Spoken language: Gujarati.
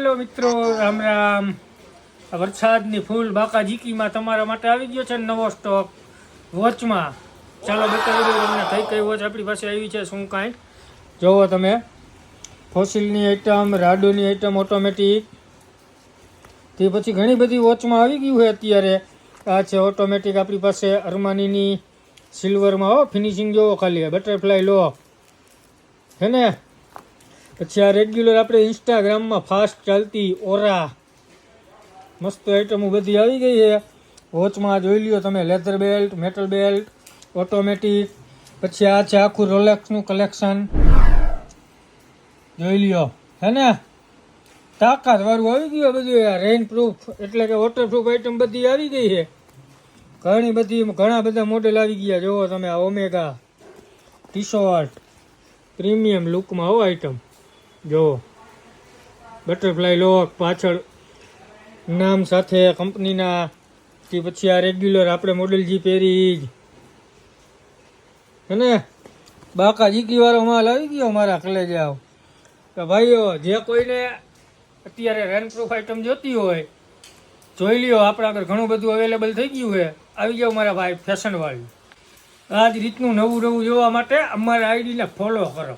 હેલો મિત્રો, રામ રામ. વરસાદની ફૂલ બાકા જીકીમાં તમારા માટે આવી ગયો છે નવો સ્ટોક વોચમાં. ચાલો બતાવી દઉં તમને કઈ કઈ વોચ આપણી પાસે આવી છે, શું કાંઈ જોવો તમે. ફોસિલની આઈટમ, રાડોની આઈટમ, ઓટોમેટિક, તે પછી ઘણી બધી વોચમાં આવી ગયું છે અત્યારે. આ છે ઓટોમેટિક આપણી પાસે અરમાનીની સિલ્વરમાં. હો ફિનિશિંગ જોવો ખાલી, બટરફ્લાય લો હે ને. પછી આ રેગ્યુલર આપણે ઇન્સ્ટાગ્રામમાં ફાસ્ટ ચાલતી ઓરા મસ્ત આઈટમો બધી આવી ગઈ છે વોચમાં. જોઈ લ્યો તમે, leather belt, metal belt, automatic. પછી આ છે આખું રોલેક્સનું કલેક્શન, જોઈ લ્યો હે ને. તાકાત વાળું આવી ગયું બધું. રેઇન પ્રૂફ એટલે કે વોટરપ્રૂફ આઈટમ બધી આવી ગઈ છે. ઘણા બધા મોડેલ આવી ગયા. જુઓ તમે, આ ઓમેગા ટી શર્ટ પ્રીમિયમ લુકમાં હો આઈટમ. જો બટરફ્લાય લોક પાછળ નામ સાથે કંપનીના. કે પછી આ રેગ્યુલર આપણે મોડેલ જી પહેરી જ અને બાકા જીકી વાળો માલ આવી ગયો મારા કલેજાઓ. તો ભાઈઓ, જે કોઈને અત્યારે રેનપ્રૂફ આઈટમ જોતી હોય જોઈ લ્યો, આપણા આગળ ઘણું બધું અવેલેબલ થઈ ગયું છે. આવી જાઓ મારા ભાઈ ફેશનવાળી. આ જ રીતનું નવું જોવા માટે અમારા આઈડીને ફોલો કરો.